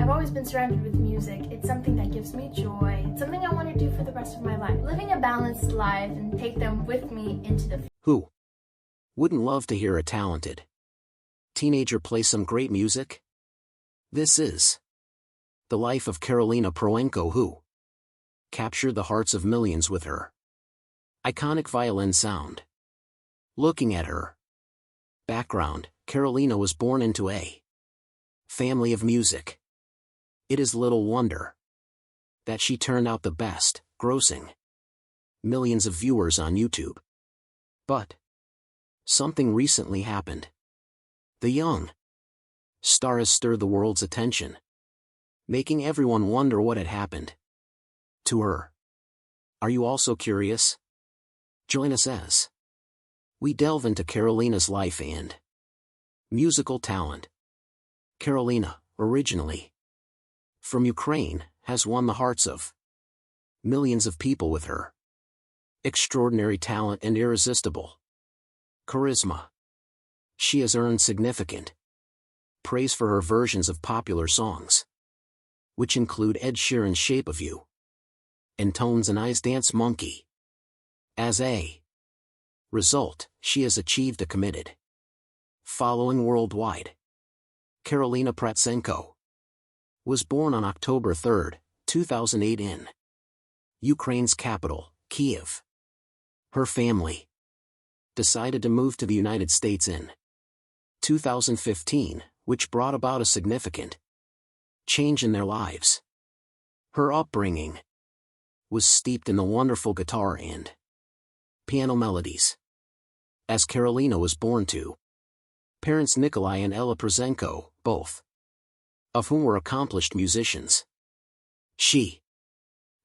I've always been surrounded with music. It's something that gives me joy. It's something I want to do for the rest of my life. Living a balanced life and take them with me into the future. Who wouldn't love to hear a talented teenager play some great music? This is the life of Karolina Protsenko, who captured the hearts of millions with her iconic violin sound. Looking at her background, Karolina was born into a family of music. It is little wonder that she turned out the best, grossing millions of viewers on YouTube. But something recently happened. The young star has stirred the world's attention, making everyone wonder what had happened to her. Are you also curious? Join us as we delve into Karolina's life and musical talent. Karolina, originally from Ukraine, has won the hearts of millions of people with her extraordinary talent and irresistible charisma. She has earned significant praise for her versions of popular songs, which include Ed Sheeran's Shape of You and Tones and I's Dance Monkey. As a result, she has achieved a committed following worldwide. Karolina Protsenko was born on October 3, 2008 in Ukraine's capital, Kyiv. Her family decided to move to the United States in 2015, which brought about a significant change in their lives. Her upbringing was steeped in the wonderful guitar and piano melodies. As Karolina was born to parents Nikolai and Ella Protsenko, both of whom were accomplished musicians, she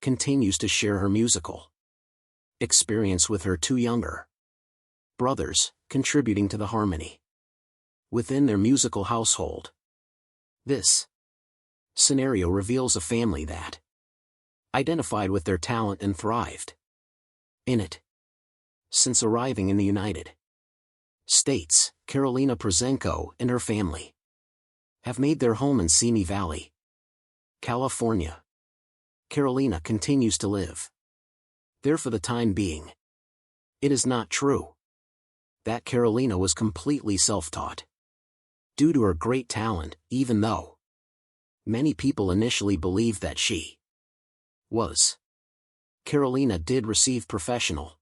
continues to share her musical experience with her two younger brothers, contributing to the harmony within their musical household. This scenario reveals a family that identified with their talent and thrived in it. Since arriving in the United States, Karolina Protsenko and her family have made their home in Simi Valley, California. Karolina continues to live there for the time being. It is not true that Karolina was completely self-taught due to her great talent, even though many people initially believed that she was. Karolina did receive professional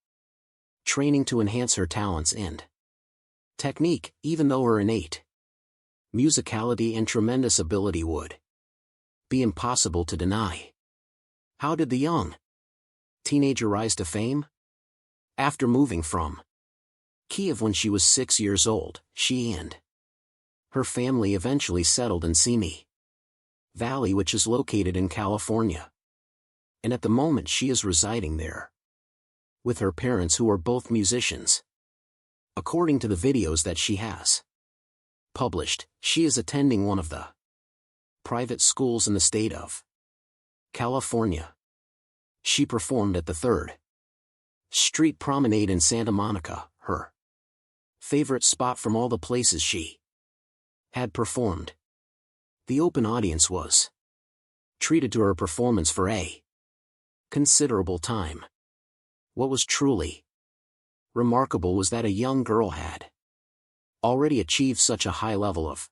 training to enhance her talents and technique, even though her innate musicality and tremendous ability would be impossible to deny. How did the young teenager rise to fame? After moving from Kyiv when she was 6 years old, she and her family eventually settled in Simi Valley, which is located in California. And at the moment she is residing there with her parents, who are both musicians. According to the videos that she has published, she is attending one of the private schools in the state of California. She performed at the 3rd Street Promenade in Santa Monica, her favorite spot from all the places she had performed. The open audience was treated to her performance for a considerable time. What was truly remarkable was that a young girl had already achieved such a high level of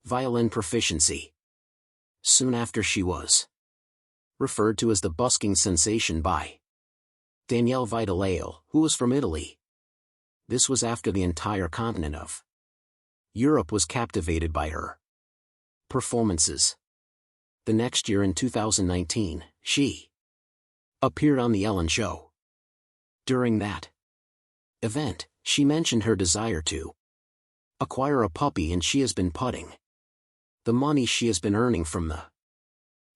violin proficiency. Soon after, she was referred to as the busking sensation by Danielle Vitaleo, who was from Italy. This was after the entire continent of Europe was captivated by her performances. The next year, in 2019, she appeared on The Ellen Show. During that event, she mentioned her desire to acquire a puppy, and she has been putting the money she has been earning from the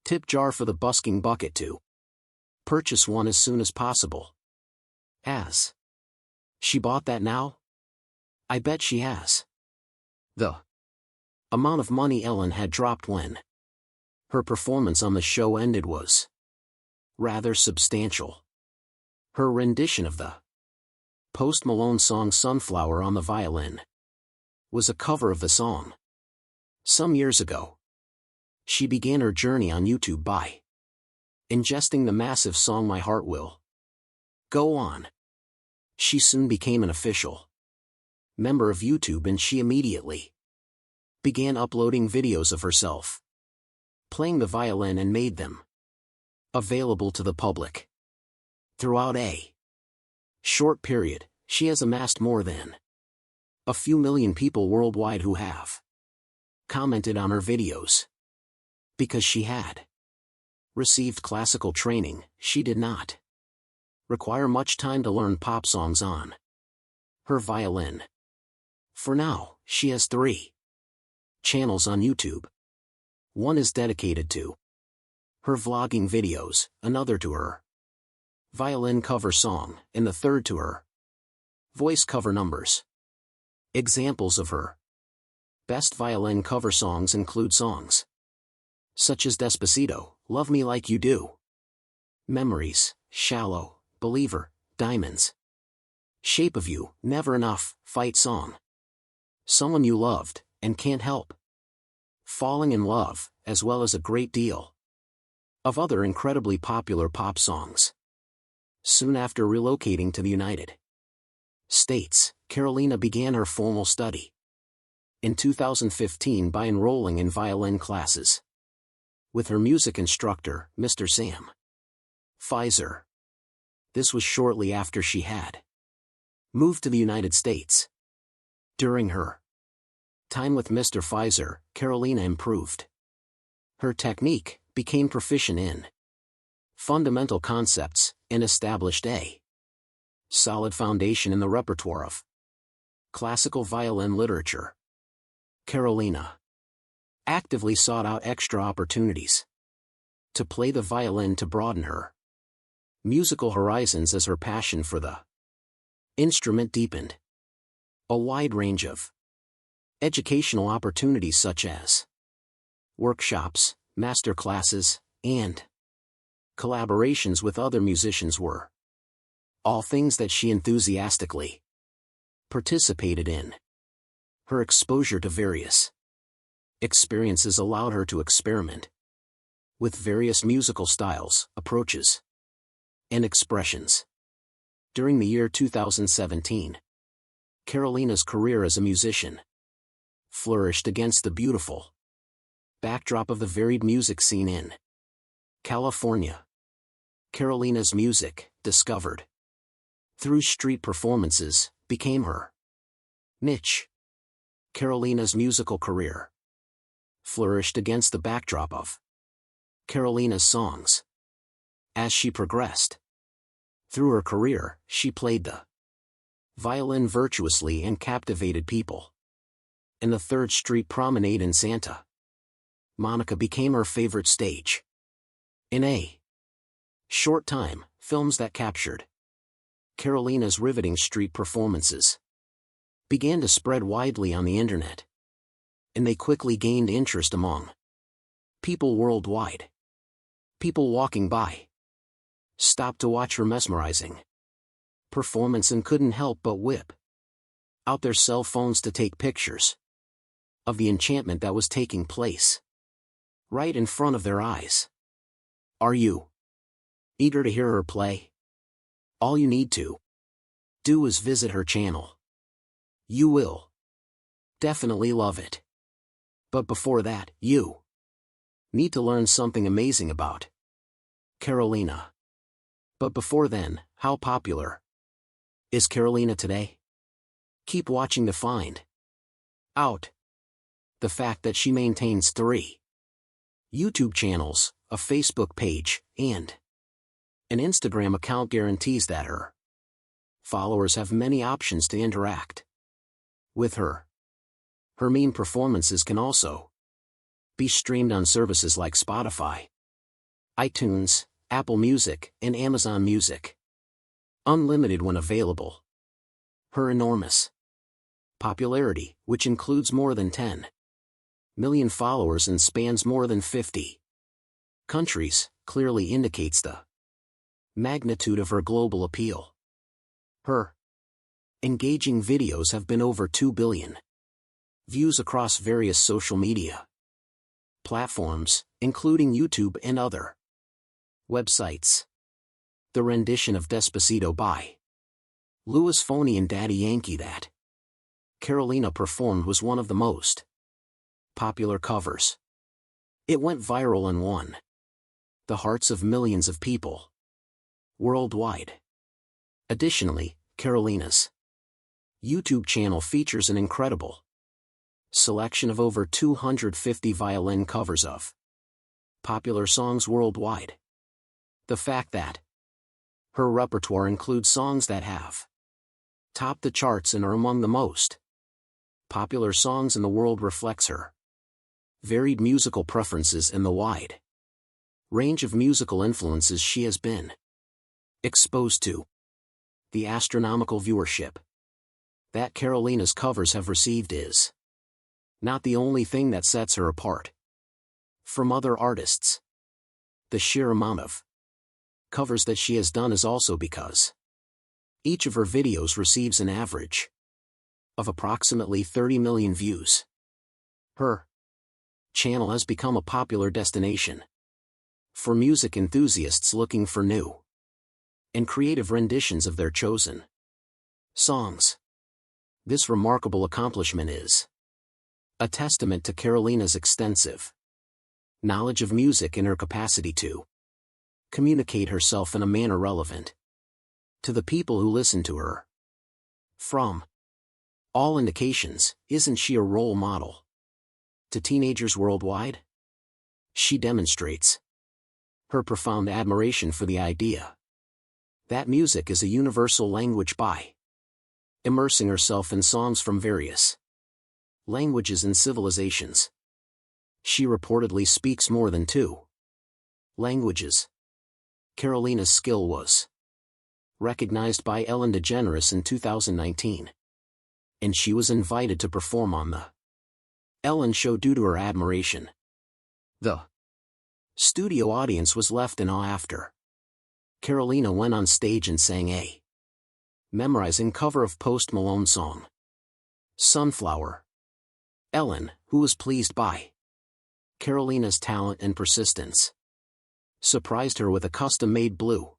tip jar for the busking bucket to purchase one as soon as possible. Has she bought that now? I bet she has. The amount of money Ellen had dropped when her performance on the show ended was rather substantial. Her rendition of the Post Malone song Sunflower on the violin was a cover of the song some years ago. She began her journey on YouTube by ingesting the massive song My Heart Will Go On. She soon became an official member of YouTube, and she immediately began uploading videos of herself playing the violin and made them available to the public. Throughout a short period, she has amassed more than a few million people worldwide who have commented on her videos. Because she had received classical training, she did not require much time to learn pop songs on her violin. For now, she has 3 channels on YouTube. One is dedicated to her vlogging videos, another to her violin cover song, and the third to her voice cover numbers. Examples of her best violin cover songs include songs such as Despacito, Love Me Like You Do, Memories, Shallow, Believer, Diamonds, Shape of You, Never Enough, Fight Song, Someone You Loved, and Can't Help Falling in Love, as well as a great deal of other incredibly popular pop songs. Soon after relocating to the United States, Karolina began her formal study in 2015 by enrolling in violin classes with her music instructor, Mr. Sam Pfizer. This was shortly after she had moved to the United States. During her time with Mr. Pfizer, Karolina improved her technique, became proficient in fundamental concepts, and established a solid foundation in the repertoire of classical violin literature. Karolina actively sought out extra opportunities to play the violin to broaden her musical horizons as her passion for the instrument deepened. A wide range of educational opportunities such as workshops, master classes, and collaborations with other musicians were all things that she enthusiastically participated in. Her exposure to various experiences allowed her to experiment with various musical styles, approaches, and expressions. During the year 2017, Karolina's career as a musician flourished against the beautiful backdrop of the varied music scene in California. Karolina's music, discovered through street performances, became her niche. Karolina's musical career flourished against the backdrop of Karolina's songs. As she progressed through her career, she played the violin virtuously and captivated people. And the 3rd Street Promenade in Santa Monica became her favorite stage. In a short time, films that captured Karolina's riveting street performances began to spread widely on the internet, and they quickly gained interest among people worldwide. People walking by stopped to watch her mesmerizing performance and couldn't help but whip out their cell phones to take pictures of the enchantment that was taking place right in front of their eyes. Are you eager to hear her play? All you need to do is visit her channel. You will definitely love it. But before that, you need to learn something amazing about Karolina. But before then, how popular is Karolina today? Keep watching to find out. The fact that she maintains 3 YouTube channels, a Facebook page, and an Instagram account guarantees that her followers have many options to interact with her. Her meme performances can also be streamed on services like Spotify, iTunes, Apple Music, and Amazon Music. Unlimited when available. Her enormous popularity, which includes more than 10 million followers and spans more than 50 countries, clearly indicates the magnitude of her global appeal. Her engaging videos have been over 2 billion views across various social media platforms, including YouTube and other websites. The rendition of Despacito by Louis Fonsi and Daddy Yankee that Karolina performed was one of the most popular covers. It went viral and won the hearts of millions of people worldwide. Additionally, Karolina's YouTube channel features an incredible selection of over 250 violin covers of popular songs worldwide. The fact that her repertoire includes songs that have topped the charts and are among the most popular songs in the world reflects her varied musical preferences and the wide range of musical influences she has been exposed to. The astronomical viewership that Karolina's covers have received is not the only thing that sets her apart from other artists. The sheer amount of covers that she has done is also because each of her videos receives an average of approximately 30 million views. Her channel has become a popular destination for music enthusiasts looking for new and creative renditions of their chosen songs. This remarkable accomplishment is a testament to Karolina's extensive knowledge of music and her capacity to communicate herself in a manner relevant to the people who listen to her. From all indications, isn't she a role model to teenagers worldwide? She demonstrates her profound admiration for the idea that music is a universal language by immersing herself in songs from various languages and civilizations. She reportedly speaks more than 2 languages. Karolina's skill was recognized by Ellen DeGeneres in 2019, and she was invited to perform on the Ellen show due to her admiration. The studio audience was left in awe after Karolina went on stage and sang a memorizing cover of Post Malone's song Sunflower. Ellen, who was pleased by Karolina's talent and persistence, surprised her with a custom-made blue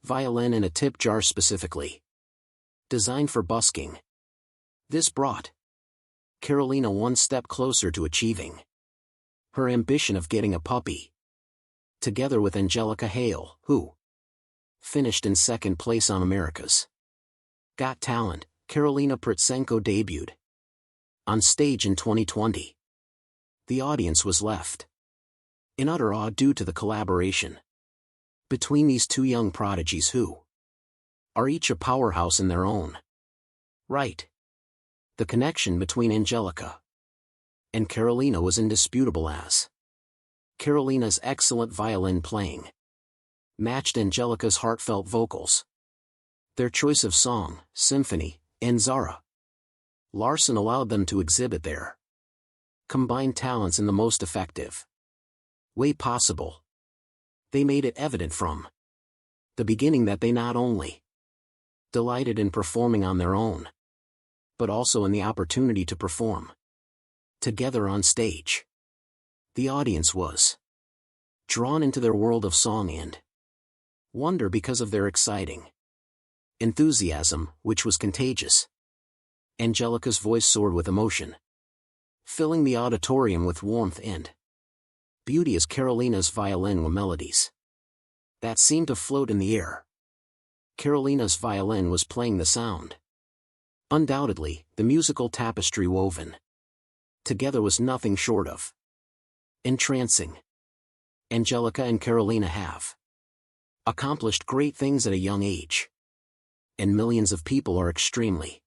violin in a tip jar specifically designed for busking. This brought Karolina one step closer to achieving her ambition of getting a puppy, together with Angelica Hale, who finished in second place on America's Got Talent. Karolina Protsenko debuted on stage in 2020. The audience was left in utter awe due to the collaboration between these 2 young prodigies who are each a powerhouse in their own right. The connection between Angelica and Karolina was indisputable as Karolina's excellent violin playing matched Angelica's heartfelt vocals. Their choice of song, Symphony, and Zara Larson allowed them to exhibit their combined talents in the most effective way possible. They made it evident from the beginning that they not only delighted in performing on their own, but also in the opportunity to perform together on stage. The audience was drawn into their world of song and wonder because of their exciting enthusiasm, which was contagious. Angelica's voice soared with emotion, filling the auditorium with warmth and beauty as Karolina's violin with melodies that seemed to float in the air. Karolina's violin was playing the sound. Undoubtedly, the musical tapestry woven together was nothing short of entrancing. Angelica and Karolina have accomplished great things at a young age, and millions of people are extremely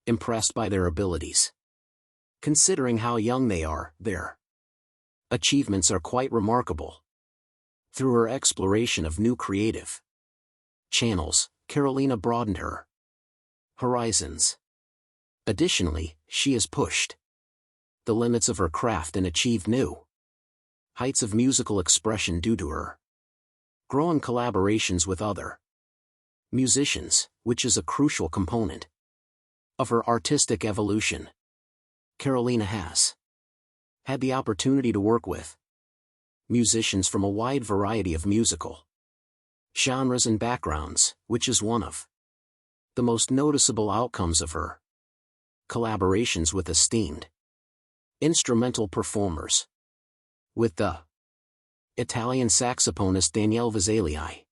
impressed by their abilities. Considering how young they are, their achievements are quite remarkable. Through her exploration of new creative channels, Karolina broadened her horizons. Additionally, she has pushed the limits of her craft and achieved new heights of musical expression due to her growing collaborations with other musicians, which is a crucial component of her artistic evolution. Karolina has Had the opportunity to work with musicians from a wide variety of musical genres and backgrounds, which is one of the most noticeable outcomes of her collaborations with esteemed instrumental performers. With the Italian saxophonist Daniele Vassalii,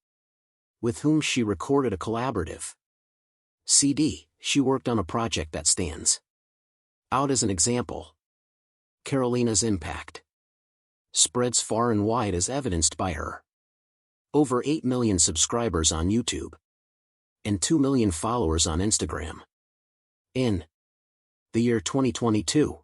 with whom she recorded a collaborative CD, she worked on a project that stands out as an example. Karolina's impact spreads far and wide as evidenced by her over 8 million subscribers on YouTube and 2 million followers on Instagram. In the year 2022,